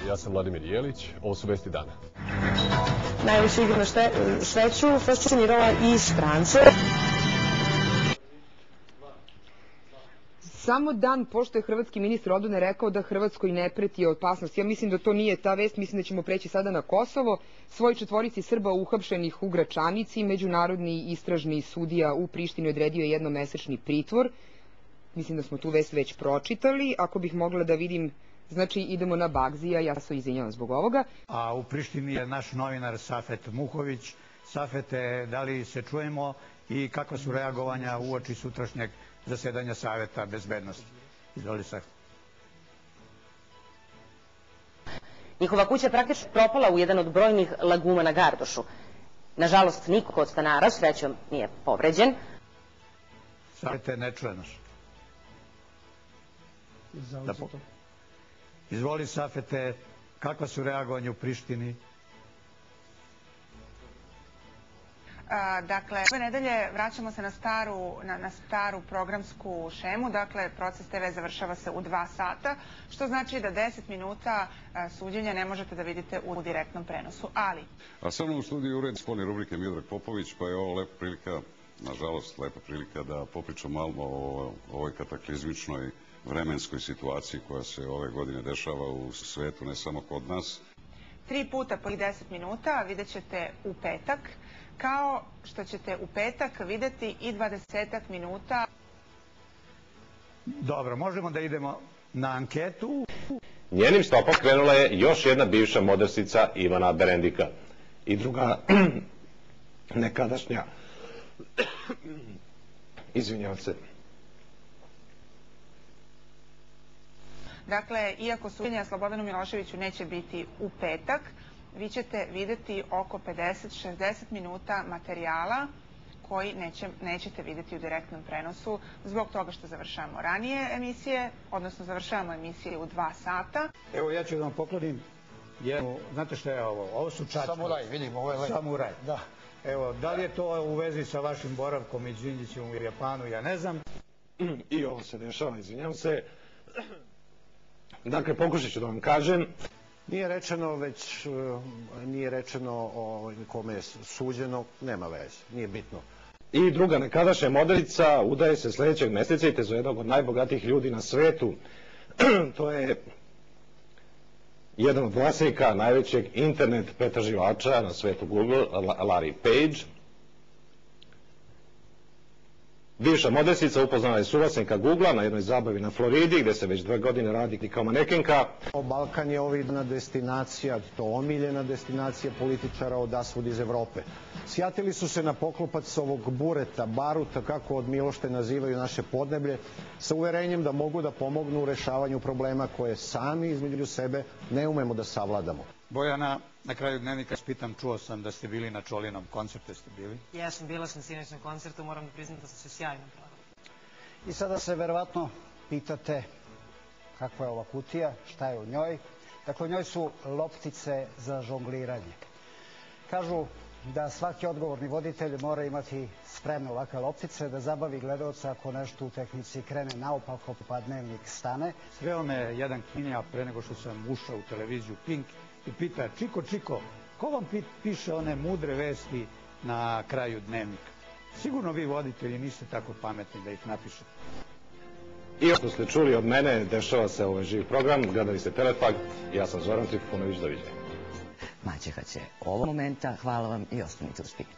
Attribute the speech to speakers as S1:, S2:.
S1: Ja sam Vladimir Jelić, ovo su vesti dana.
S2: Najviše igra na Šveću, fascinirala i strance.
S3: Samo dan pošto je hrvatski ministar odbrane rekao da Hrvatskoj ne preti opasnost. Ja mislim da to nije ta vest, mislim da ćemo preći sada na Kosovo. Svoj četvorici Srba uhapšenih u Gračanici, međunarodni istražni sudija u Prištini odredio je jednomesečni pritvor. Mislim da smo tu vest već pročitali. Ako bih mogla da vidim, znači idemo na Bagzija, ja se izvinjavam zbog ovoga.
S4: A u Prištini je naš novinar Safet Muhović. Safete, da li se čujemo i kakva su reagovanja uoči sutrašnjeg zasedanja Saveta bezbednosti? Izvoli se.
S5: Njihova kuća je praktično propala u jedan od brojnih laguma na Gardošu. Nažalost, niko od stanara srećom nije povređen.
S4: Savete, ne čuje nas. Izvoli, Safete, kakva su reagovanja u Prištini?
S6: Dakle, ove nedelje vraćamo se na staru programsku šemu, dakle proces TV završava se u 2 sata, što znači da 10 minuta suđenja ne možete da vidite u direktnom prenosu, ali...
S7: A sa mnom u studiju ured spolne rubrike Miodrag Popović, pa je ovo lepa prilika, nažalost lepa prilika da popričam malo o ovoj kataklizmičnoj vremenskoj situaciji koja se ove godine dešava u svetu, ne samo kod nas.
S6: 3 puta po 10 minuta vidjet ćete u petak, kao što ćete u petak videti i 20 minuta.
S4: Dobro, možemo da idemo na anketu.
S8: Njenim stopom krenula je još jedna bivša modersica Ivana Berendika i druga nekadašnja, izvinjavam se.
S6: Dakle, iako suđenja Slobodanu Miloševiću neće biti u petak, vi ćete videti oko 50-60 minuta materijala koji nećete videti u direktnom prenosu zbog toga što završavamo ranije emisije, odnosno završavamo emisije u 2 sata.
S4: Evo, ja ću da vam poklonim jednu, znate što je ovo? Ovo su čačke.
S9: Samuraj, vidimo, ovo je lepo.
S4: Samuraj, da. Evo, da li je to u vezi sa vašim boravkom i Đinđićem u Japanu, ja ne znam.
S8: I ovo se dešava, izvinjavam se. Dakle, pokušat ću da vam kažem.
S9: Nije rečeno kome je suđeno, nema veze, nije bitno.
S8: I druga nekadašnja modelica udaje se sljedećeg mjeseca i te za jednog od najbogatijih ljudi na svetu. To je jedan od vlasnika najvećeg internet pretraživača na svetu Google, Larry Page. Bivša modelsica upoznala je suvlasnika Googlea na jednoj zabavi na Floridi, gde se već 2 godine radi kao manekenka.
S9: Balkan je ovih destinacija, to omiljena destinacija političara odasvud iz Evrope. Sjatili su se na poklopac ovog bureta, baruta, kako od Milošte nazivaju naše podneblje, sa uverenjem da mogu da pomognu u rešavanju problema koje sami između sebe ne umemo da savladamo.
S4: Bojana, na kraju dnevnika pitam, čuo sam da ste bili na Čolinom koncertu, ste bili?
S10: Jesam, bila sam sinoć na koncertu, moram da priznam da sam se sjajno provela.
S11: I sada se verovatno pitate kakva je ova kutija, šta je u njoj. Dakle, u njoj su loptice za žongliranje. Kažu da svaki odgovorni voditelj mora imati spremne ovakve loptice, da zabavi gledaoca ako nešto u tehnici krene naopako pa dnevnik stane.
S4: Sreo me jedan klinja pre nego što sam ušao u televiziju Pink i pita, Čiko, ko vam piše one mudre vesti na kraju dnevnika? Sigurno vi voditelji niste tako pametni da ih napišete.
S8: I što ste čuli od mene, dešava se ovaj živ program, gledali ste Telefag, ja sam Zoran Trifunović, doviđenja.
S12: Maćeha će ovog momenta, hvala vam i ostanite uz Pink.